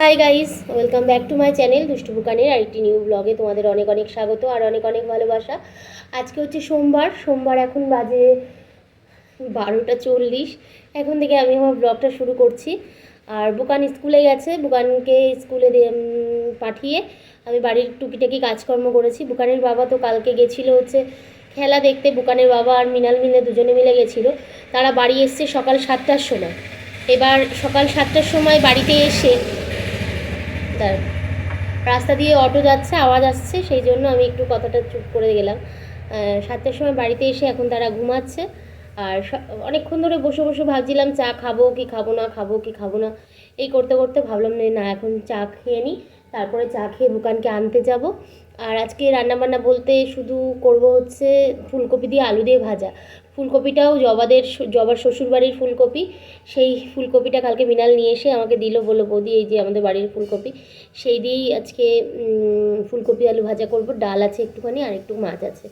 Hi guys, welcome back to my channel দুষ্টু বুকানের আরেকটি new ব্লগে তোমাদের অনেক অনেক স্বাগত আর অনেক অনেক ভালোবাসা। আজকে হচ্ছে সোমবার এখন বাজে 12:40। এখন থেকে আমি আমার ব্লগটা শুরু করছি। আর বুকান স্কুলে গেছে, বুকানকে স্কুলে পাঠিয়ে আমি বাড়ির টুকিটাকি কাজকর্ম করেছি। বুকানের বাবা তো কালকে গেছিলো হচ্ছে খেলা দেখতে, বুকানের বাবা আর মিনাল মিলে দুজনে মিলে গেছিলো। তারা বাড়ি এসছে সকাল 7টার সময়। এবার সকাল 7টার সময় বাড়িতে এসে তার রাস্তা দিয়ে অটো যাচ্ছে, আওয়াজ আসছে, সেই জন্য আমি একটু কথাটা চুপ করে গেলাম। 7টার সময় বাড়িতে এসে এখন তারা ঘুমাচ্ছে। আর অনেকক্ষণ ধরে বসে বসে ভাবছিলাম চা খাবো কি খাবো না, খাবো কি খাবো না, এই করতে করতে ভাবলাম না এখন চা খেয়ে নিই, তারপরে চা খেয়ে বুকানকে আনতে যাব। আর আজকে রান্নাবান্না বলতে শুধু করব হচ্ছে ফুলকপি দিয়ে আলু দিয়ে ভাজা। ফুলকপিটাও জবার শ্বশুরবাড়ির ফুলকপি, সেই ফুলকপিটা কালকে মিনাল নিয়ে এসে আমাকে দিল, বললো বৌদি এই যে আমাদের বাড়ির ফুলকপি, সেই দিয়েই আজকে ফুলকপি আলু ভাজা করব। ডাল আছে একটুখানি আর একটু মাছ আছে,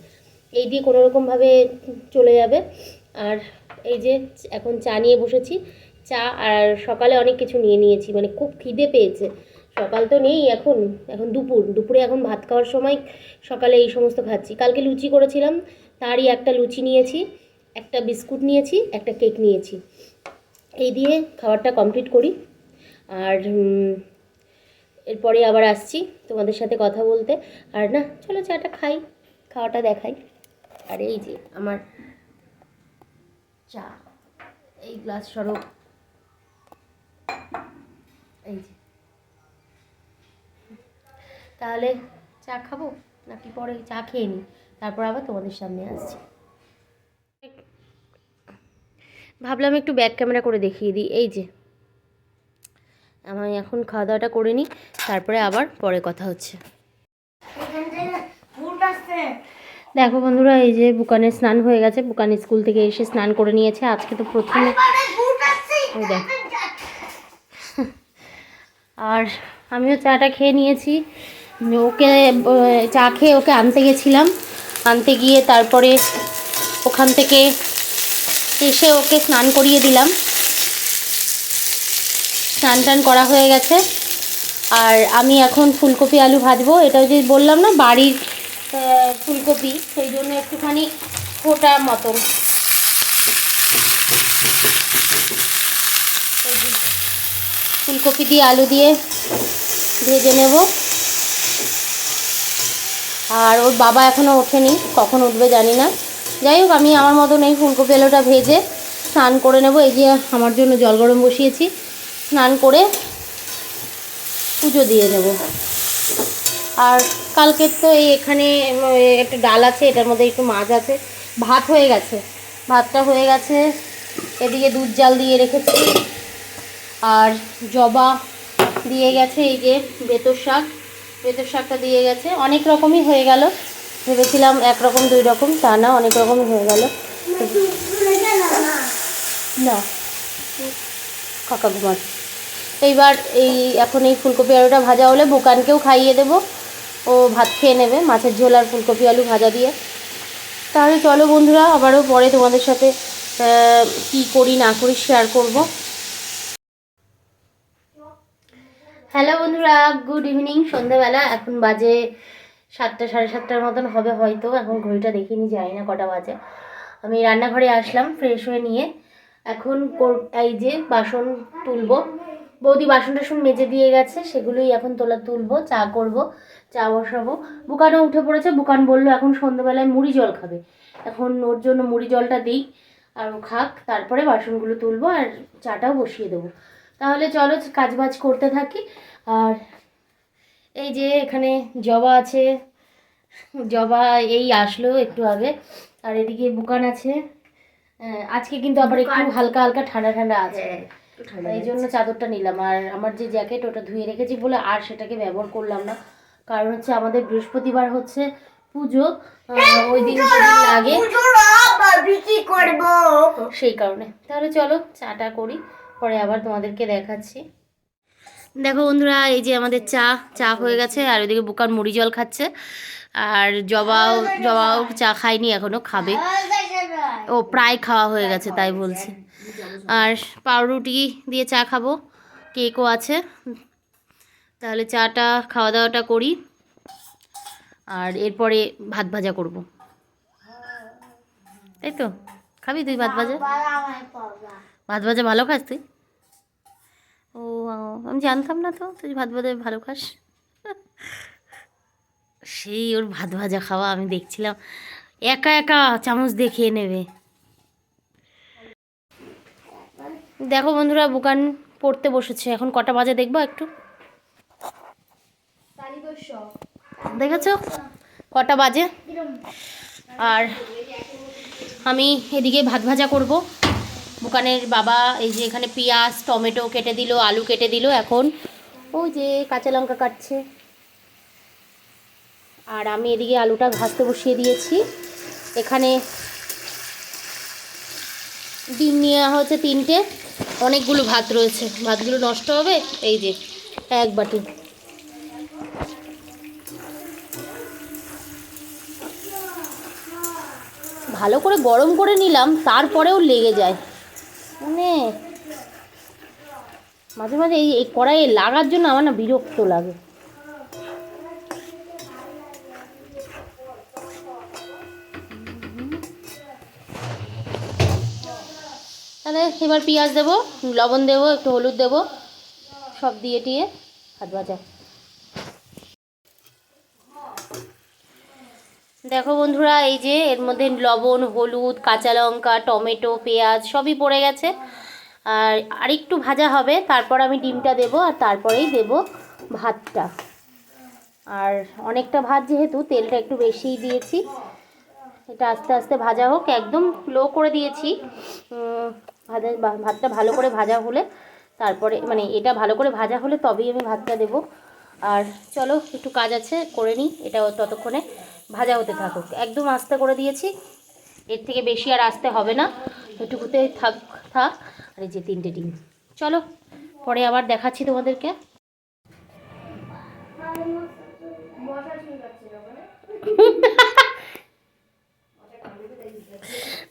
এই দিয়ে কোনো রকমভাবে চলে যাবে। আর এই যে এখন চা নিয়ে বসেছি, চা আর সকালে অনেক কিছু নিয়েছি, মানে খুব খিদে পেয়েছে। সকাল তো নেই, এখন এখন দুপুরে এখন ভাত খাওয়ার সময় সকালে এই সমস্ত খাচ্ছি। কালকে লুচি করেছিলাম, তারই একটা লুচি নিয়েছি, একটা বিস্কুট নিয়েছি, একটা কেক নিয়েছি, এই দিয়ে খাবারটা কমপ্লিট করি। আর এরপরে আবার আসছি তোমাদের সাথে কথা বলতে। আর না, চলো চাটা খাই, খাওয়াটা দেখাই। আর এই যে আমার চা, এই গ্লাস সরব, এই যে। তাহলে চা খাবো নাকি পরে চা খেয়ে নিই, তারপর আবার তোমাদের সামনে আসছি। ভাবলাম একটু ব্যাক ক্যামেরা করে দেখিয়ে দিই। এই যে আমি এখন খাওয়া দাওয়াটা করে নিই, তারপরে আবার পরে কথা হচ্ছে। দেখো বন্ধুরা, এই যে বুকানের স্নান হয়ে গেছে, বুকান স্কুল থেকে এসে স্নান করে নিয়েছে। আজকে তো প্রথমে দেখ, আর আমিও চাটা খেয়ে নিয়েছি। ওকে চা খেয়ে ওকে আনতে গেছিলাম, আনতে গিয়ে তারপরে ওখান থেকে এসে ওকে স্নান করিয়ে দিলাম। স্নান টান করা হয়ে গেছে। আর আমি এখন ফুলকপি আলু ভাজবো। এটা যে বললাম না বাড়ির ফুলকপি, সেই জন্য একটুখানি ফোটা মতন ফুলকপি দিয়ে আলু দিয়ে ভেজে নেব। আর ওর বাবা এখনও ওঠেনি, কখন উঠবে জানি না। যাই হোক, আমি আমার মতন এই ফুলকপি আলুটা ভেজে স্নান করে নেব। এই যে আমার জন্য জল গরম বসিয়েছি, স্নান করে পুজো দিয়ে নেব। আর কালকে তো এই এখানে একটা ডাল আছে, এটার মধ্যে একটু মাছ আছে, ভাত হয়ে গেছে, ভাতটা হয়ে গেছে। এদিকে দুধ জাল দিয়ে রেখেছি, আর জবা দিয়ে গেছে, এই যে বেতর শাকটা দিয়ে গেছে। অনেক রকমই হয়ে গেল, ভেবেছিলাম একরকম দুই রকম, তা না, অনেক রকমই হয়ে গেল। না, কাকা ঘুমাচ্ছে। এইবার এখন এই ফুলকপি আলুটা ভাজা হলে বুকানকেও খাইয়ে দেবো, ও ভাত খেয়ে নেবে মাছের ঝোল আর ফুলকপি আলু ভাজা দিয়ে। তাহলে চলো বন্ধুরা, আবারও পরে তোমাদের সাথে কি করি না করি শেয়ার করব। হ্যালো বন্ধুরা, গুড ইভিনিং, সন্ধ্যাবেলা। এখন বাজে 7টা, 7:30 মতন হবে হয়তো, এখন ঘড়িটা দেখিনি, জানি না কটা বাজে। আমি রান্নাঘরে আসলাম ফ্রেশ হয়ে নিয়ে। এখন এই যে বাসন তুলবো, বৌদি বাসন টাসন মেজে দিয়ে গেছে, সেগুলোই এখন তুলবো, চা করব, চা বসাবো। বুকানও উঠে পড়েছে, বুকান বললো এখন সন্ধ্যাবেলায় মুড়ি জল খাবে, এখন ওর জন্য মুড়ি জলটা দিই আর ও খাক, তারপরে বাসনগুলো তুলবো আর চাটাও বসিয়ে দেবো। তাহলে চলো কাজবাজ করতে থাকি। আর এই যে এখানে জবা আছে, জবা এই আসলো একটু আগে। আর এদিকে বুকান আছে। আজকে কিন্তু আবার একটু হালকা হালকা ঠান্ডা ঠান্ডা আছে, এই জন্য চাদরটা নিলাম। আর আমার যে জ্যাকেট, ওটা ধুয়ে রেখেছি বলে আর সেটাকে ব্যবহার করলাম না, কারণ হচ্ছে আমাদের বৃহস্পতিবার হচ্ছে পুজো, ওই দিন লাগে সেই কারণে। তাহলে চলো চাটা করি, পরে আবার তোমাদেরকে দেখাচ্ছি। দেখো বন্ধুরা, এই যে আমাদের চা হয়ে গেছে, আর ওইদিকে বুকান মুড়ি জল খাচ্ছে। আর জবাও চা খায়নি, এখনো খাবে, ও প্রায় খাওয়া হয়ে গেছে তাই বলছে। আর পাউরুটি দিয়ে চা খাবো, কেকও আছে। তাহলে চাটা খাওয়া দাওয়াটা করি, আর এরপরে ভাত ভাজা করব, তাই তো? খাবি তুই ভাত ভাজা? ভাত ভাজা ভালো খাস তুই? ও, আমি জানতাম না তো তুই ভাত ভাজা ভালো খাস। সেই ওর ভাত ভাজা খাওয়া আমি দেখছিলাম, একা একা চামচ দিয়ে খেয়ে নেবে। দেখো বন্ধুরা, বুকান পড়তে বসেছে, এখন কটা বাজে দেখবো একটু, দেখেছো কটা বাজে? আর আমি এদিকে ভাত ভাজা করব। বুকানের বাবা এই যে এখানে পেঁয়াজ টমেটো কেটে দিল, আলু কেটে দিল, এখন ওই যে কাঁচা লঙ্কা কাটছে। আর আমি এদিকে আলুটা ভাজতে বসিয়ে দিয়েছি। এখানে ডিম নেওয়া হয়েছে 3টে, অনেকগুলো ভাত রয়েছে, ভাতগুলো নষ্ট হবে। এই যে 1 বাটি। ভালো করে গরম করে নিলাম, তারপরেও লেগে যায়, মানে মাঝে মাঝে এই কড়াইয়ে লাগার জন্য আমার না বিরক্ত লাগে। তাহলে এবার পেঁয়াজ দেবো, লবণ দেবো, একটু হলুদ দেবো, সব দিয়ে টিয়ে ভাত ভাজা। দেখো বন্ধুরা, এই যে এর মধ্যে লবণ হলুদ কাঁচা লঙ্কা টমেটো পেঁয়াজ সবই পড়ে গেছে। আর আরেকটু ভাজা হবে, তারপর আমি ডিমটা দেবো, আর তারপরেই দেব ভাতটা। আর অনেকটা ভাত যেহেতু, তেলটা একটু বেশিই দিয়েছি। এটা আস্তে আস্তে ভাজা হোক, একদম লো করে দিয়েছি। ভাতটা ভালো করে ভাজা হলে তারপরে, মানে এটা ভালো করে ভাজা হলে তবেই আমি ভাতটা দেবো। আর চলো একটু কাজ আছে করে নিই, এটাও ততক্ষণে ভাজা হতে থাকুক। একদম আস্তে করে দিয়েছি, এর থেকে বেশি আর আস্তে হবে না, এটুকুতে থাক। আর এই যে 3টে ডিম, চলো পরে আবার দেখাচ্ছি তোমাদেরকে।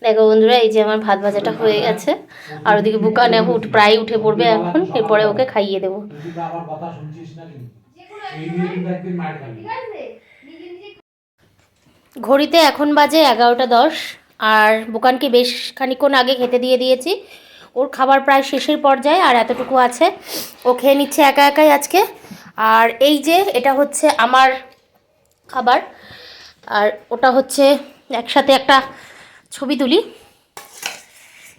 দেখো বন্ধুরা, এই যে আমার ভাত ভাজাটা হয়ে গেছে, আর ওদিকে বুকান প্রায় উঠে পড়বে এখন, এরপরে ওকে খাইয়ে দেবো। ঘড়িতে এখন বাজে 11টা 10, আর বুকানকে বেশ খানিকক্ষণ আগে খেতে দিয়ে দিয়েছি। ওর খাবার প্রায় শেষের পর্যায়ে, আর এতটুকু আছে, ও খেয়ে নিচ্ছে একা একাই আজকে। আর এই যে এটা হচ্ছে আমার খাবার, আর ওটা হচ্ছে একসাথে একটা ছবি তুলি।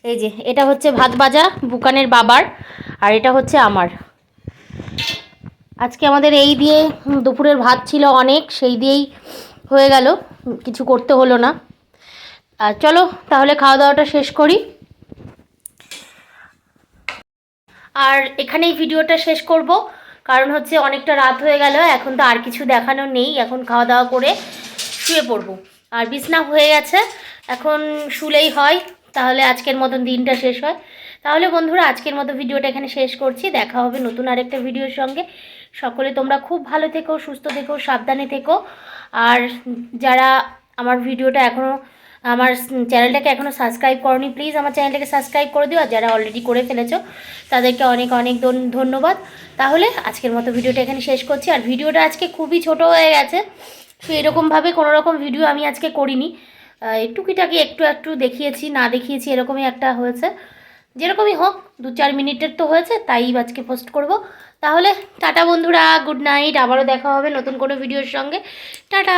এই যে এটা হচ্ছে ভাত ভাজা বুকানের বাবার, আর এটা হচ্ছে আমার। আজকে আমাদের এই দিয়ে দুপুরের ভাত ছিল অনেক, সেই দিয়েই হয়ে গেল, কিছু করতে হলো না। আর চলো তাহলে খাওয়া দাওয়াটা শেষ করি, আর এখানেই ভিডিওটা শেষ করব। কারণ হচ্ছে অনেকটা রাত হয়ে গেল, এখন তো আর কিছু দেখানো নেই, এখন খাওয়া দাওয়া করে শুয়ে পড়বো। আর বিছনা হয়ে গেছে, এখন শুলেই হয়, তাহলে আজকের মতন দিনটা শেষ হয়। তাহলে বন্ধুরা, আজকের মতো ভিডিওটা এখানে শেষ করছি, দেখা হবে নতুন আরেকটা ভিডিওর সঙ্গে। সকলে তোমরা খুব ভালো থেকো, সুস্থ থেকো, সাবধানে থেকো। আর যারা আমার ভিডিওটা এখনও, আমার চ্যানেলটাকে এখনও সাবস্ক্রাইব করনি, প্লিজ আমার চ্যানেলটাকে সাবস্ক্রাইব করে দিও। আর যারা অলরেডি করে ফেলেছো তাদেরকে অনেক অনেক ধন্যবাদ। তাহলে আজকের মতো ভিডিওটা এখানে শেষ করছি। আর ভিডিওটা আজকে খুবই ছোট হয়ে গেছে, তো এরকমভাবে কোনো রকম ভিডিও আমি আজকে করিনি, টুকিটাকি একটু একটু দেখিয়েছি, না দেখিয়েছি এরকমই একটা হয়েছে। যেরকমই হোক 2-4 মিনিটের তো হয়েছে, তাই আজকে পোস্ট করব। তাহলে টাটা বন্ধুরা, গুড নাইট, আবারও দেখা হবে নতুন কোনো ভিডিওর সঙ্গে। টাটা।